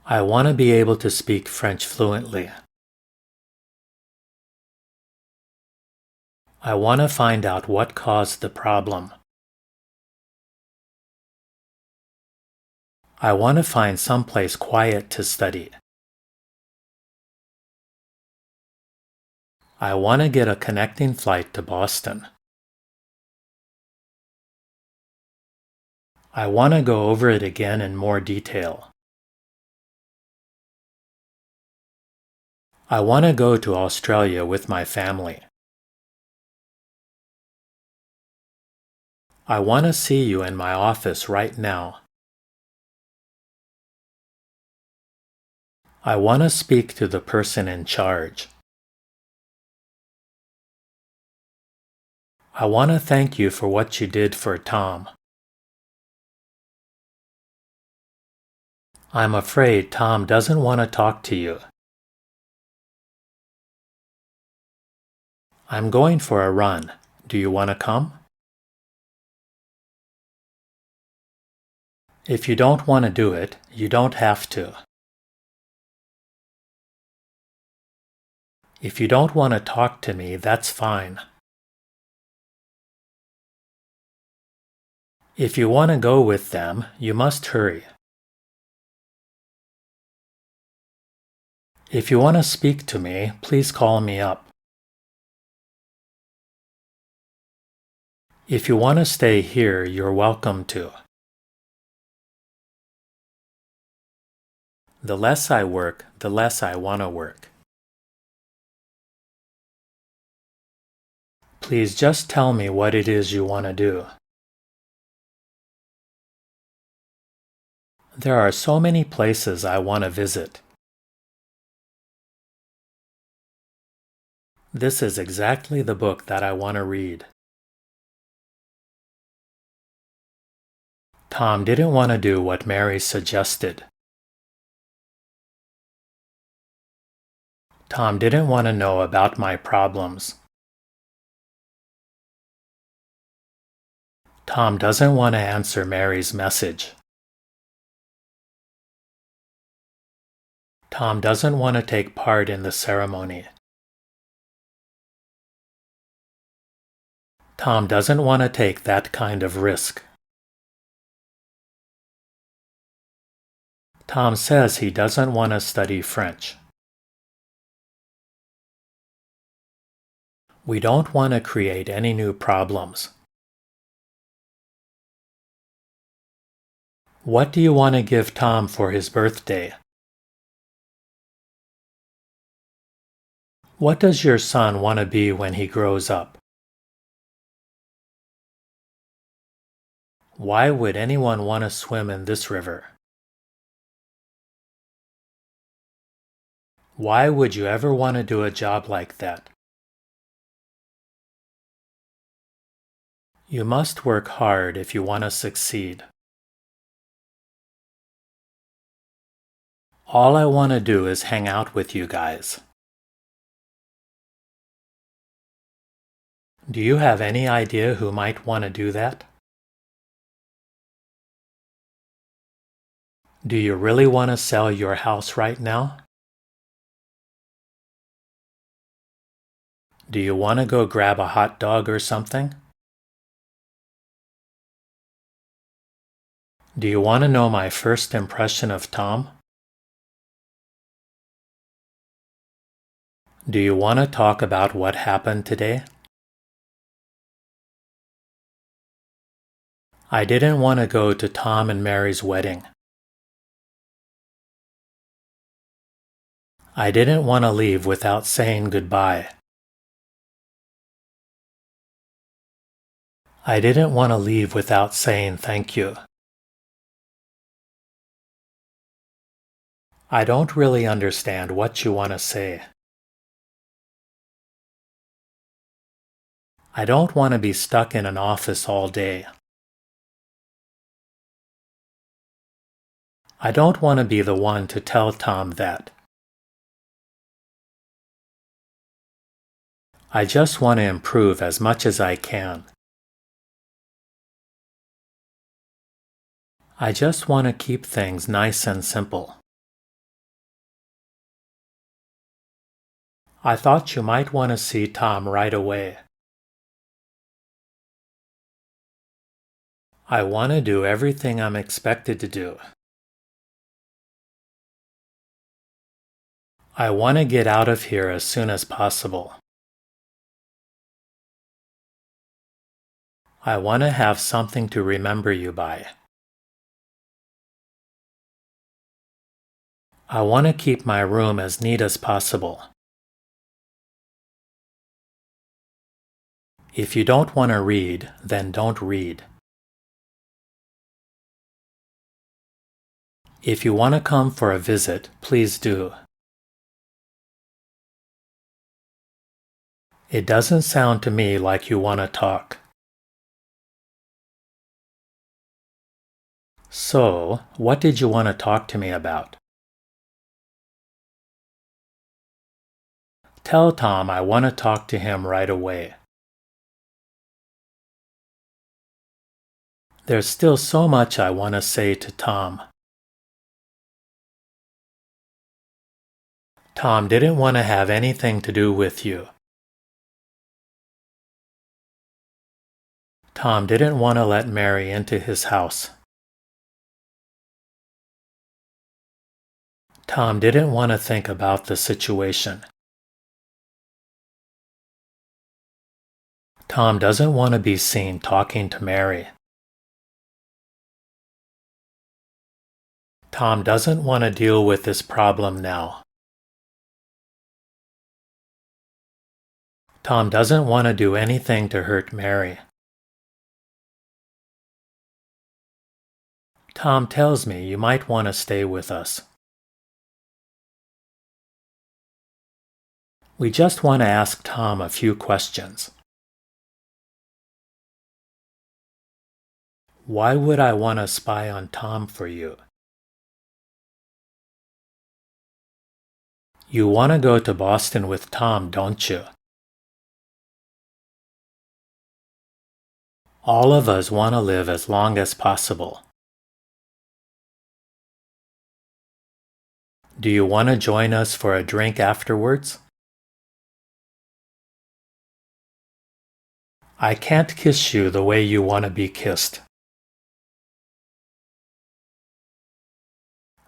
I want to be able to speak French fluently. I want to find out what caused the problem. I want to find someplace quiet to study. I want to get a connecting flight to Boston. I want to go over it again in more detail. I want to go to Australia with my family. I want to see you in my office right now. I want to speak to the person in charge. I want to thank you for what you did for Tom. I'm afraid Tom doesn't want to talk to you. I'm going for a run. Do you want to come? If you don't want to do it, you don't have to. If you don't want to talk to me, that's fine. If you want to go with them, you must hurry. If you want to speak to me, please call me up. If you want to stay here, you're welcome to. The less I work, the less I want to work. Please just tell me what it is you want to do. There are so many places I want to visit. This is exactly the book that I want to read. Tom didn't want to do what Mary suggested. Tom didn't want to know about my problems. Tom doesn't want to answer Mary's message. Tom doesn't want to take part in the ceremony. Tom doesn't want to take that kind of risk. Tom says he doesn't want to study French. We don't want to create any new problems. What do you want to give Tom for his birthday? What does your son want to be when he grows up? Why would anyone want to swim in this river? Why would you ever want to do a job like that? You must work hard if you want to succeed. All I want to do is hang out with you guys. Do you have any idea who might want to do that? Do you really want to sell your house right now? Do you want to go grab a hot dog or something? Do you want to know my first impression of Tom? Do you want to talk about what happened today? I didn't want to go to Tom and Mary's wedding. I didn't want to leave without saying goodbye. I didn't want to leave without saying thank you. I don't really understand what you want to say. I don't want to be stuck in an office all day. I don't want to be the one to tell Tom that. I just want to improve as much as I can. I just want to keep things nice and simple. I thought you might want to see Tom right away. I want to do everything I'm expected to do. I want to get out of here as soon as possible. I want to have something to remember you by. I want to keep my room as neat as possible. If you don't want to read, then don't read. If you want to come for a visit, please do. It doesn't sound to me like you want to talk. So, what did you want to talk to me about? Tell Tom I want to talk to him right away. There's still so much I want to say to Tom. Tom didn't want to have anything to do with you. Tom didn't want to let Mary into his house. Tom didn't want to think about the situation. Tom doesn't want to be seen talking to Mary. Tom doesn't want to deal with this problem now. Tom doesn't want to do anything to hurt Mary. Tom tells me you might want to stay with us. We just want to ask Tom a few questions. Why would I want to spy on Tom for you? You want to go to Boston with Tom, don't you? All of us want to live as long as possible. Do you want to join us for a drink afterwards? I can't kiss you the way you want to be kissed.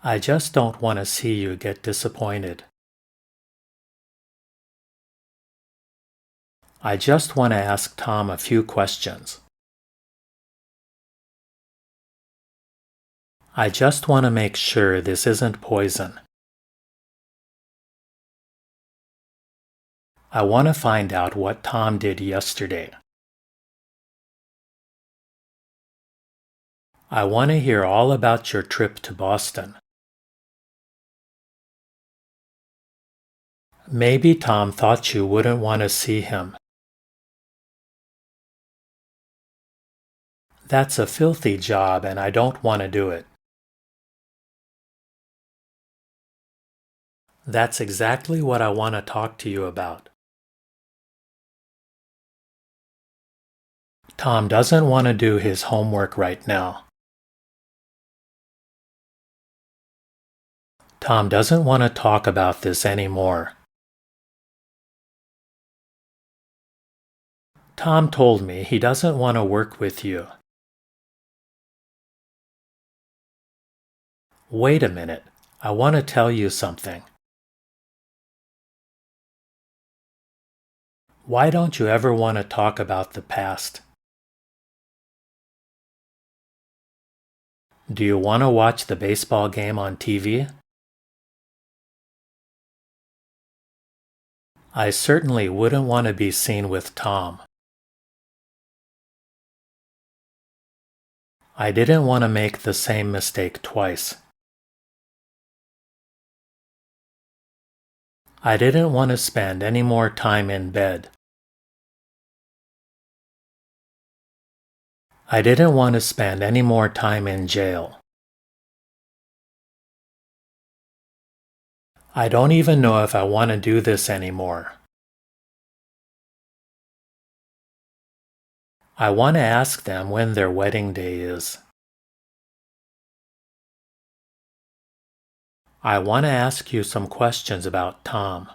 I just don't want to see you get disappointed. I just want to ask Tom a few questions. I just want to make sure this isn't poison. I want to find out what Tom did yesterday. I want to hear all about your trip to Boston. Maybe Tom thought you wouldn't want to see him. That's a filthy job and I don't want to do it. That's exactly what I want to talk to you about. Tom doesn't want to do his homework right now. Tom doesn't want to talk about this anymore. Tom told me he doesn't want to work with you. Wait a minute, I want to tell you something. Why don't you ever want to talk about the past? Do you want to watch the baseball game on TV? I certainly wouldn't want to be seen with Tom. I didn't want to make the same mistake twice. I didn't want to spend any more time in bed. I didn't want to spend any more time in jail. I don't even know if I want to do this anymore. I want to ask them when their wedding day is. I want to ask you some questions about Tom.